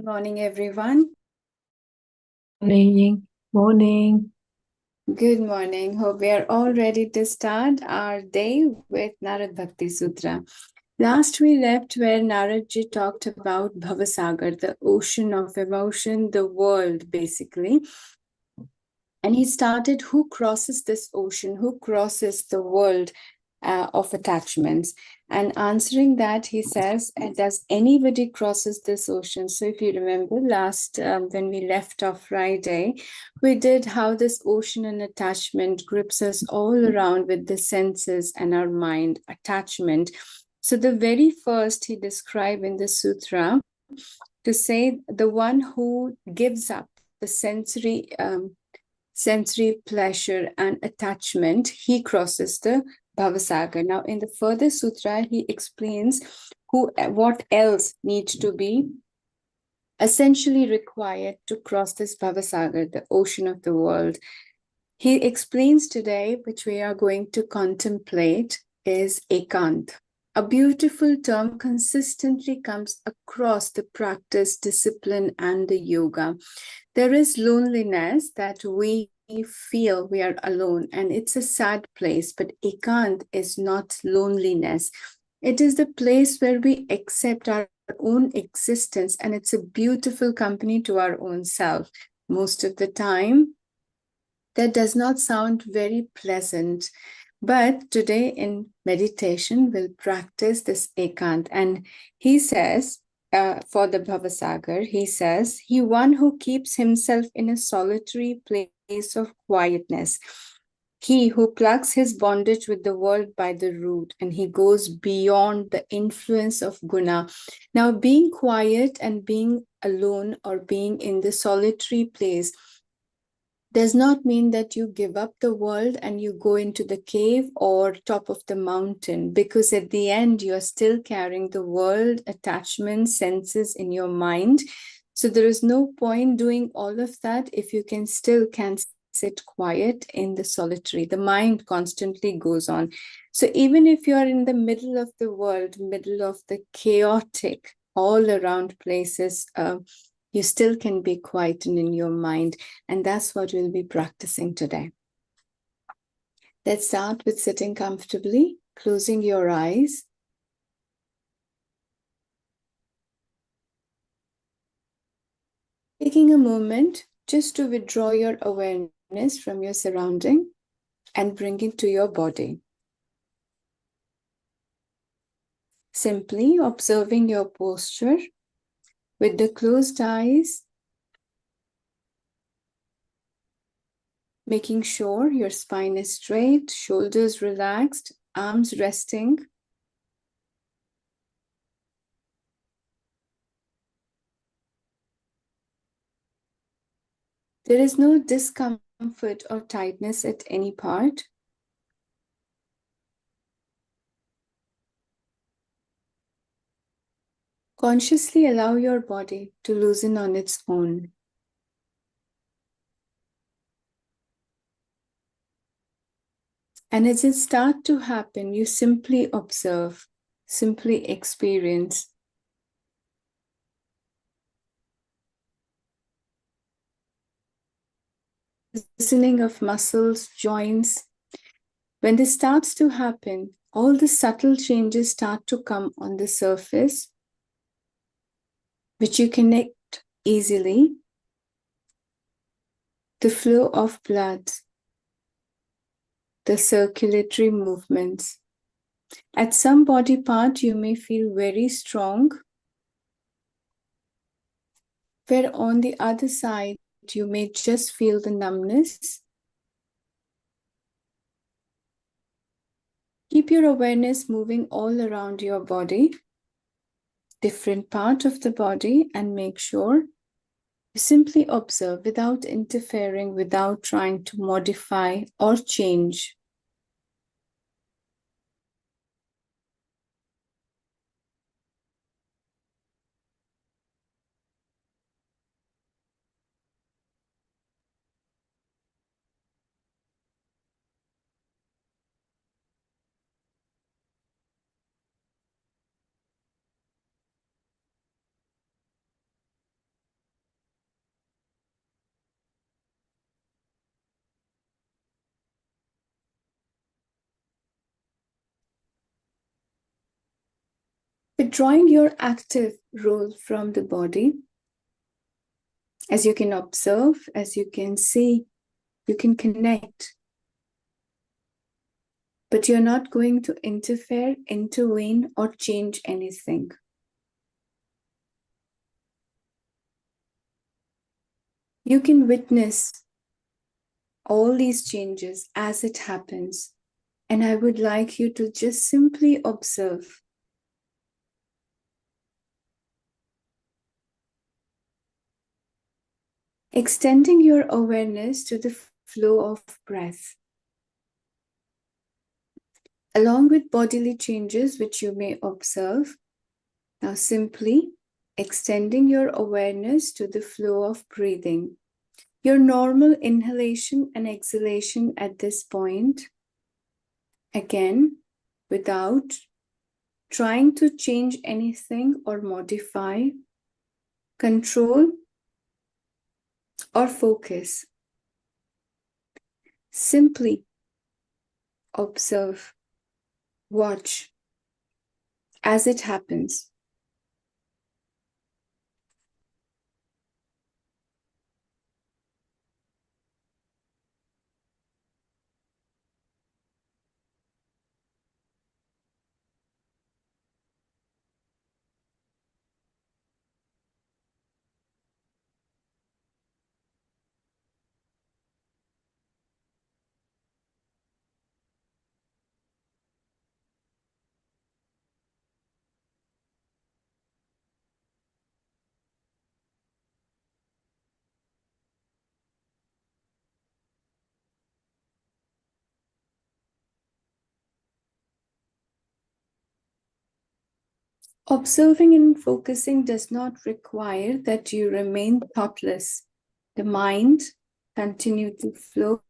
Morning, everyone. Morning. Morning. Good morning. Hope we are all ready to start our day with Narada Bhakti Sutra. Last we left where Naradji talked about Bhavasagar, the ocean of emotion, the world basically. And he started who crosses this ocean, who crosses the world of attachments. And answering that, he says, does anybody crosses this ocean? So if you remember last, when we left off Friday, we did how this ocean and attachment grips us all around with the senses and our mind, attachment. So the very first he described in the sutra to say the one who gives up the sensory pleasure and attachment, he crosses the Bhavasagar. Now, in the further sutra, he explains what else needs to be essentially required to cross this Bhavasagar, the ocean of the world. He explains today, which we are going to contemplate, is Ekanta. A beautiful term consistently comes across the practice, discipline, and the yoga. There is loneliness that we feel we are alone, and it's a sad place, but Ekant is not loneliness. It is the place where we accept our own existence, and it's a beautiful company to our own self. Most of the time, that does not sound very pleasant. But today in meditation, we'll practice this Ekant. And he says, for the Bhavasagar, he says, he one who keeps himself in a solitary place of quietness. He who plucks his bondage with the world by the root, and he goes beyond the influence of guna. Now, being quiet and being alone or being in the solitary place does not mean that you give up the world and you go into the cave or top of the mountain, because at the end you're still carrying the world, attachments, senses in your mind. So there is no point doing all of that if you can't sit quiet in the solitary. The mind constantly goes on. So even if you are in the middle of the world, middle of the chaotic all around places, you still can be quiet and in your mind. And that's what we'll be practicing today. Let's start with sitting comfortably, closing your eyes. Taking a moment just to withdraw your awareness from your surrounding and bring it to your body. Simply observing your posture with the closed eyes, making sure your spine is straight, shoulders relaxed, arms resting. There is no discomfort or tightness at any part. Consciously allow your body to loosen on its own. And as it starts to happen, you simply observe, simply experience. Loosening of muscles, joints. When this starts to happen, all the subtle changes start to come on the surface, which you connect easily. The flow of blood, the circulatory movements. At some body part, you may feel very strong, where on the other side, you may just feel the numbness. Keep your awareness moving all around your body, different part of the body, and make sure you simply observe without interfering, without trying to modify or change. Withdrawing your active role from the body, as you can observe, as you can see, you can connect. But you're not going to interfere, intervene, or change anything. You can witness all these changes as it happens. And I would like you to just simply observe. Extending your awareness to the flow of breath. Along with bodily changes which you may observe, now simply extending your awareness to the flow of breathing. Your normal inhalation and exhalation at this point, again, without trying to change anything or modify, control, or focus. Simply observe, watch as it happens. Observing and focusing does not require that you remain thoughtless. The mind continue to float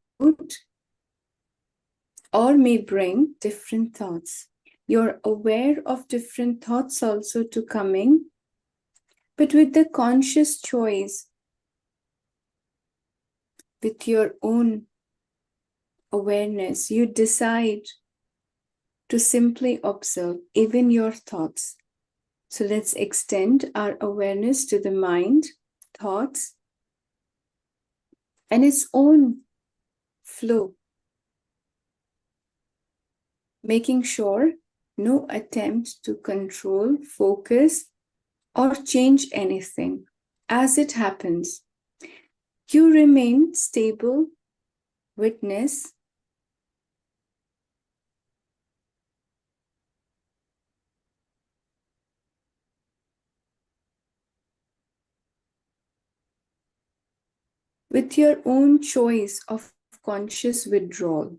or may bring different thoughts. You're aware of different thoughts also to coming, but with the conscious choice, with your own awareness, you decide to simply observe even your thoughts. So let's extend our awareness to the mind, thoughts, and its own flow. Making sure no attempt to control, focus, or change anything. As it happens, you remain stable, witness, with your own choice of conscious withdrawal.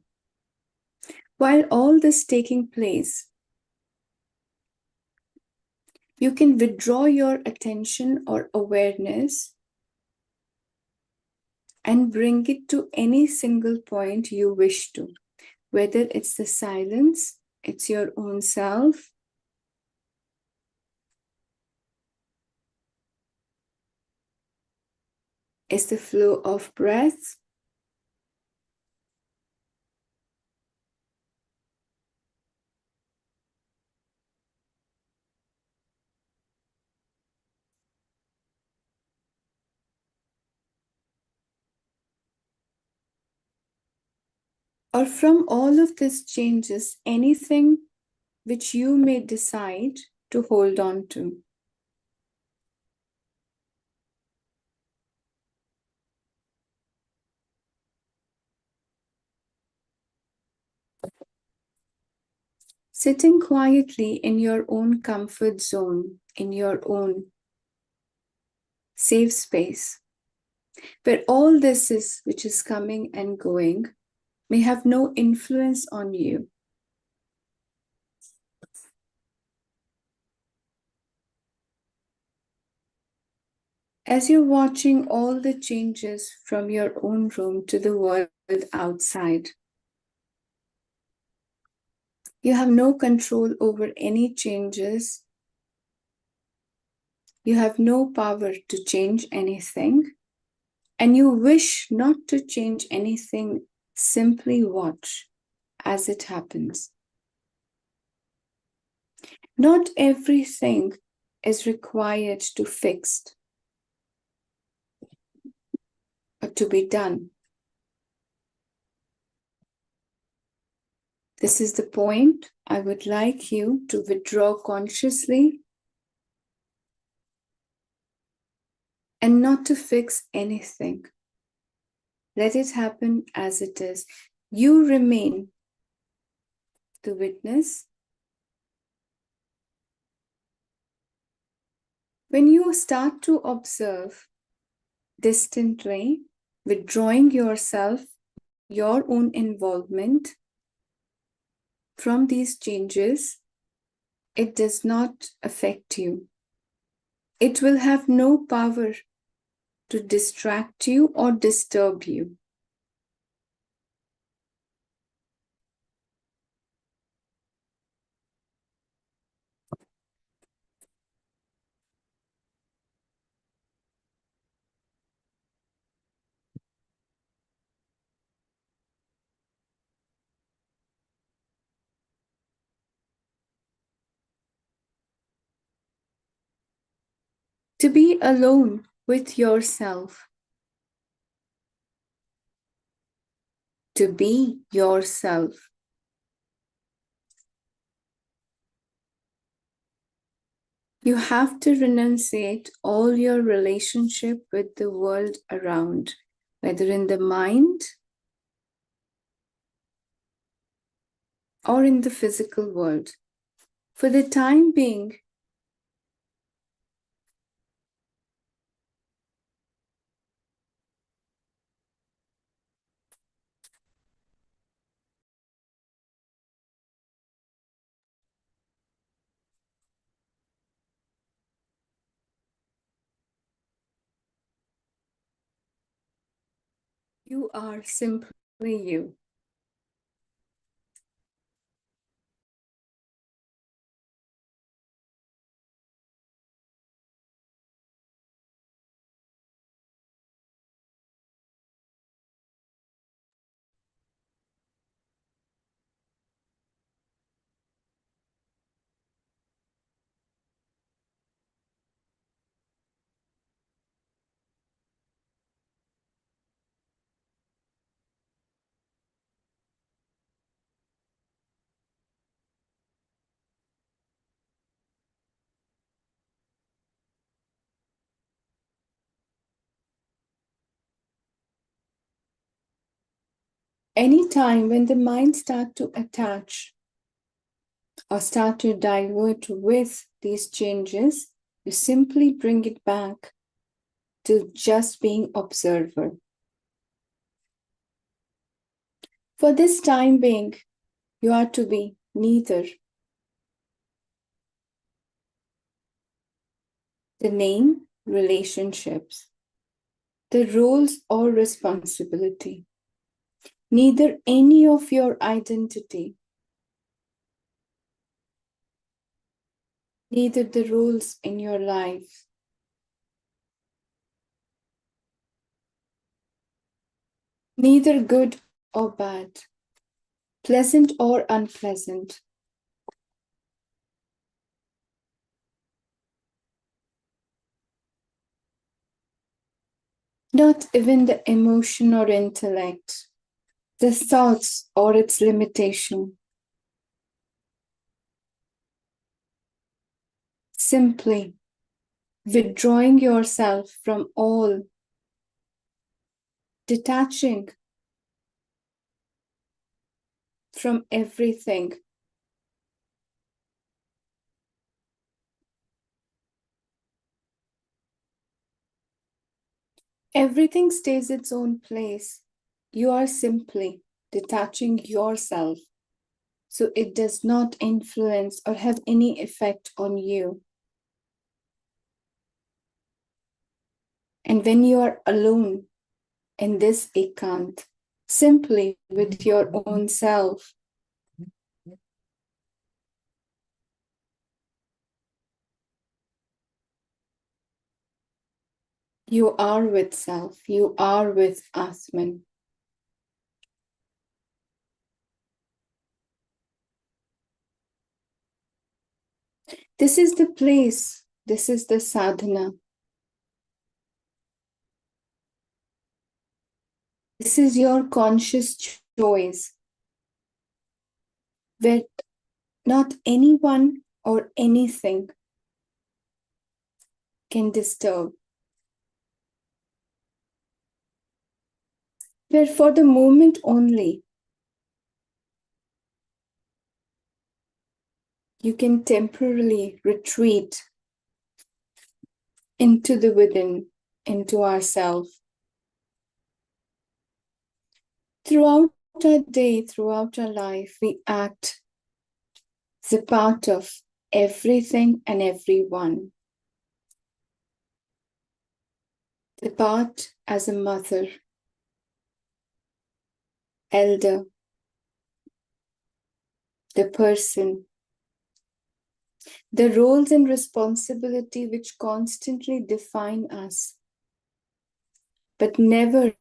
While all this taking place, you can withdraw your attention or awareness and bring it to any single point you wish to, whether it's the silence, it's your own self, it's the flow of breath, or from all of these changes, anything which you may decide to hold on to. Sitting quietly in your own comfort zone, in your own safe space, where all this is which is coming and going may have no influence on you. As you're watching all the changes from your own room to the world outside, you have no control over any changes. You have no power to change anything, and you wish not to change anything. Simply watch as it happens. Not everything is required to fix or to be done. This is the point I would like you to withdraw consciously and not to fix anything. Let it happen as it is. You remain the witness. When you start to observe distantly, withdrawing yourself, your own involvement from these changes, it does not affect you. It will have no power to distract you or disturb you. To be alone with yourself. To be yourself. You have to renunciate all your relationship with the world around, whether in the mind or in the physical world. For the time being, you are simply you. Anytime when the mind starts to attach or start to divert with these changes, you simply bring it back to just being observer. For this time being, you are to be neither the name, relationships, the roles or responsibility, neither any of your identity, neither the roles in your life, neither good or bad, pleasant or unpleasant. Not even the emotion or intellect, the thoughts or its limitation. Simply withdrawing yourself from all, detaching from everything. Everything stays its own place. You are simply detaching yourself so it does not influence or have any effect on you. And when you are alone in this Ekant, simply with your own self, you are with self, you are with Atman. This is the place. This is the sadhana. This is your conscious choice, where not anyone or anything can disturb. Where for the moment only, you can temporarily retreat into the within, into ourselves. Throughout our day, throughout our life, we act as a part of everything and everyone. The part as a mother, elder, the person, the roles and responsibility which constantly define us, but never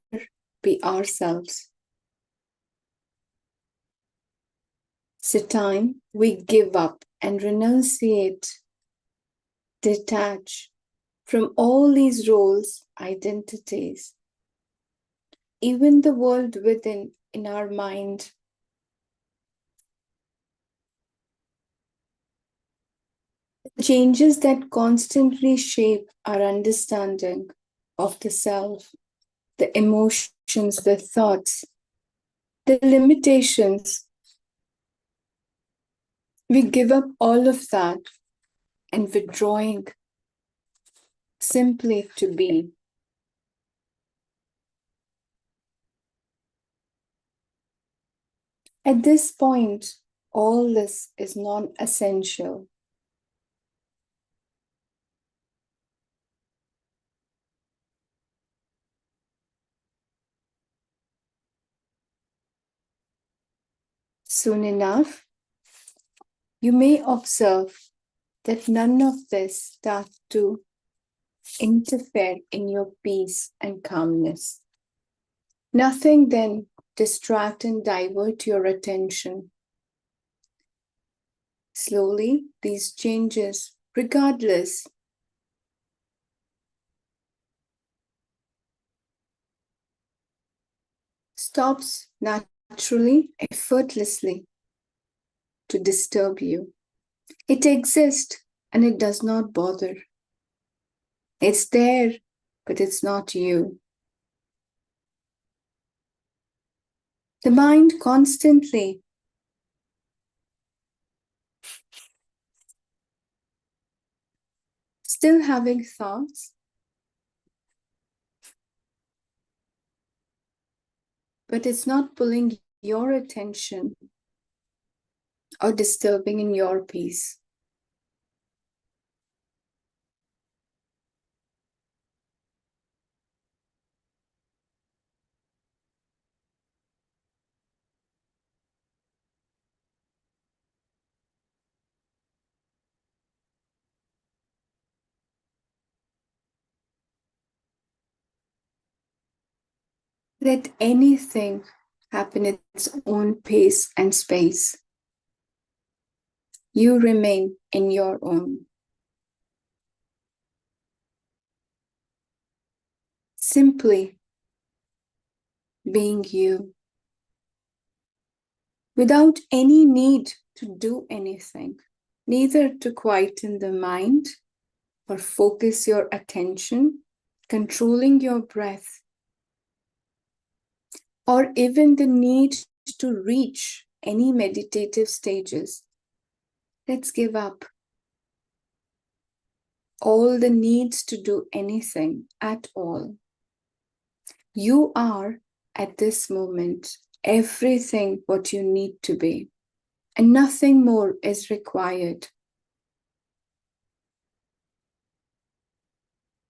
be ourselves. It's a time we give up and renunciate, detach from all these roles, identities, even the world within in our mind. The changes that constantly shape our understanding of the self, the emotions, the thoughts, the limitations. We give up all of that and withdrawing simply to be. At this point, all this is non-essential. Soon enough, you may observe that none of this starts to interfere in your peace and calmness. Nothing then distract and divert your attention. Slowly, these changes, regardless, stops naturally, effortlessly to disturb you. It exists and it does not bother. It's there, but it's not you. The mind constantly still having thoughts, but it's not pulling your attention or disturbing in your peace. Let anything happen at its own pace and space. You remain in your own. Simply being you, without any need to do anything, neither to quieten the mind or focus your attention, controlling your breath, or even the need to reach any meditative stages. Let's give up all the needs to do anything at all. You are, at this moment, everything what you need to be, and nothing more is required.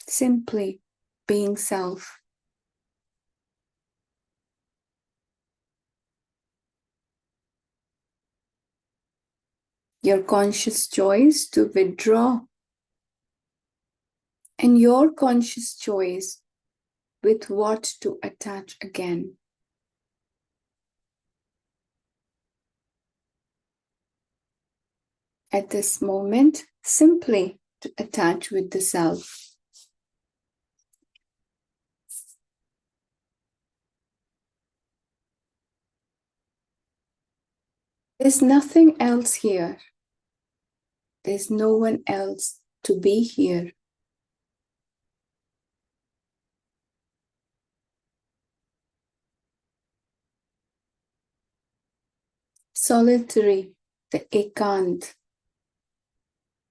Simply being self. Your conscious choice to withdraw, and your conscious choice with what to attach again. at this moment simply to attach with the self. There's nothing else here. There's no one else to be here. Solitary, the Ekant,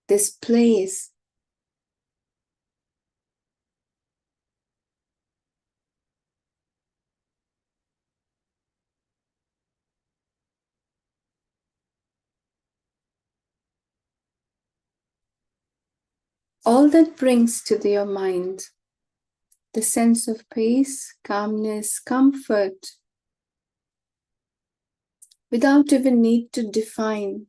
this place. All that brings to your mind the sense of peace, calmness, comfort, without even need to define.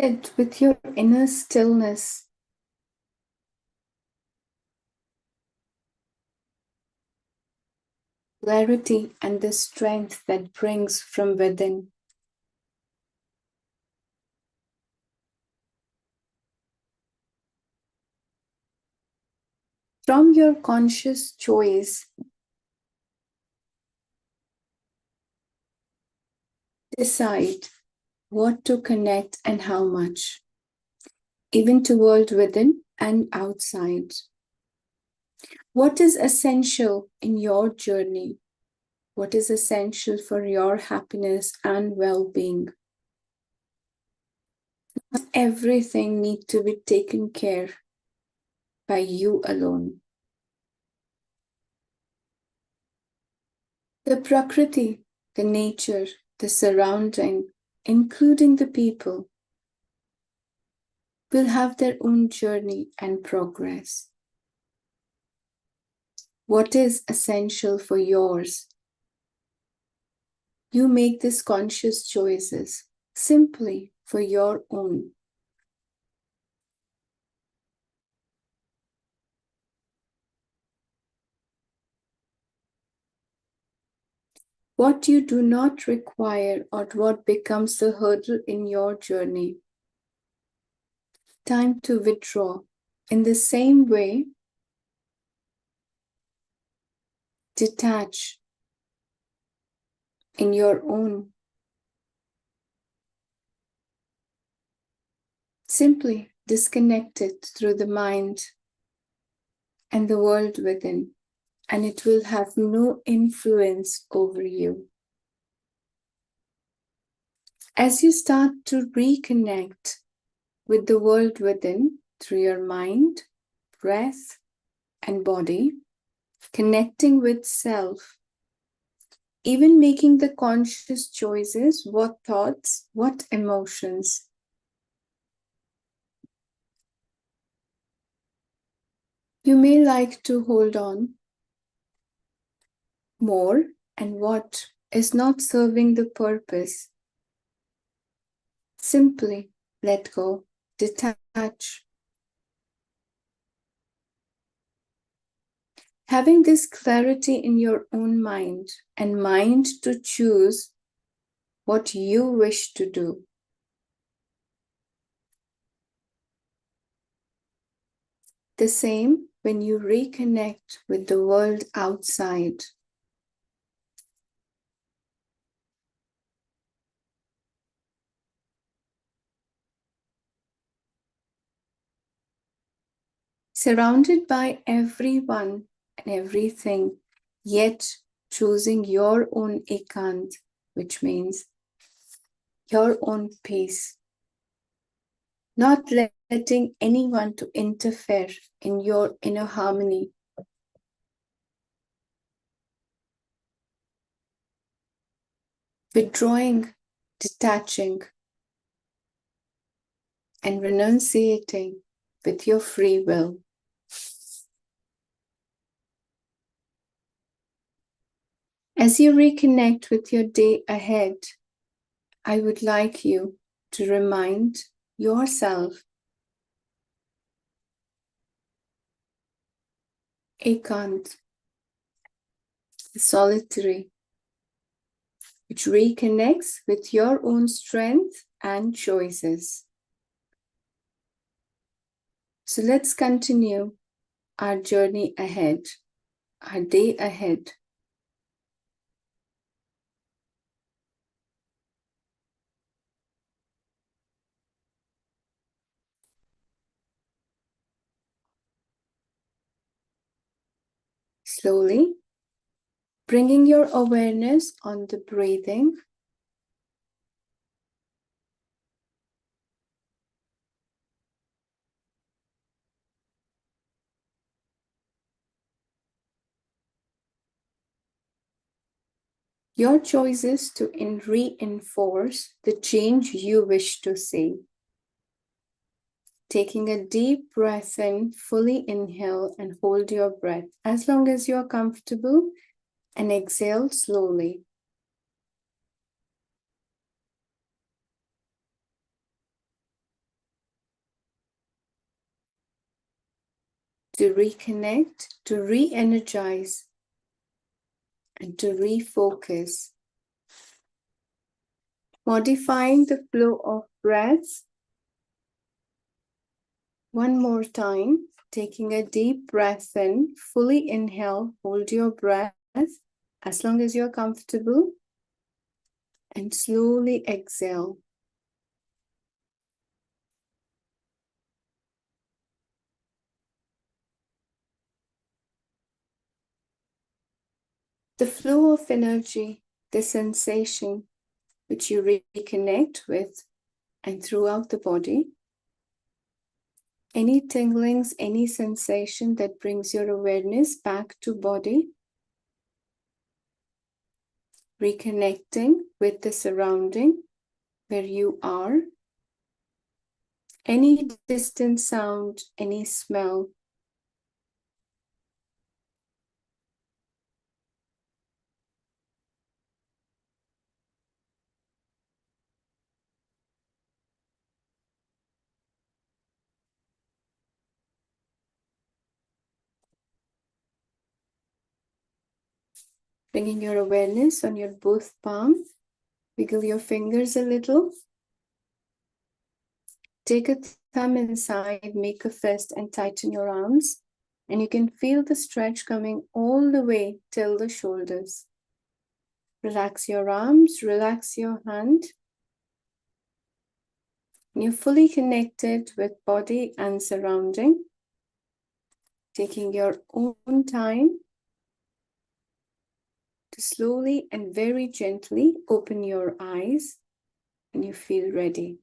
Sit with your inner stillness. Clarity and the strength that brings from within. From your conscious choice, decide what to connect and how much, even to world within and outside. What is essential in your journey? What is essential for your happiness and well-being? Not everything needs to be taken care by you alone. The Prakriti, the nature, the surrounding, including the people, will have their own journey and progress. What is essential for yours? You make these conscious choices simply for your own. What you do not require or what becomes the hurdle in your journey. Time to withdraw. In the same way, detach in your own. Simply disconnect it through the mind and the world within, and it will have no influence over you. As you start to reconnect with the world within through your mind, breath, and body, connecting with self, even making the conscious choices, what thoughts, what emotions. You may like to hold on more, and what is not serving the purpose. Simply let go, detach. Having this clarity in your own mind and mind to choose what you wish to do. The same when you reconnect with the world outside. Surrounded by everyone and everything, yet choosing your own Ekant, which means your own peace. Not letting anyone to interfere in your inner harmony. Withdrawing, detaching, and renunciating with your free will. As you reconnect with your day ahead, I would like you to remind yourself, Ekant, the solitary, which reconnects with your own strength and choices. So let's continue our journey ahead, our day ahead. Slowly, bringing your awareness on the breathing. Your choices to reinforce the change you wish to see. Taking a deep breath in, fully inhale and hold your breath as long as you're comfortable, and exhale slowly. To reconnect, to re-energize, and to refocus. Modifying the flow of breath. One more time, taking a deep breath in, fully inhale, hold your breath as long as you're comfortable, and slowly exhale. The flow of energy, the sensation which you reconnect with and throughout the body. Any tinglings, any sensation that brings your awareness back to body. Reconnecting with the surrounding where you are. Any distant sound, any smell. Bringing your awareness on your both palms. Wiggle your fingers a little. Take a thumb inside, make a fist and tighten your arms. And you can feel the stretch coming all the way till the shoulders. Relax your arms, relax your hand. You're fully connected with body and surrounding. Taking your own time to slowly and very gently open your eyes when you feel ready.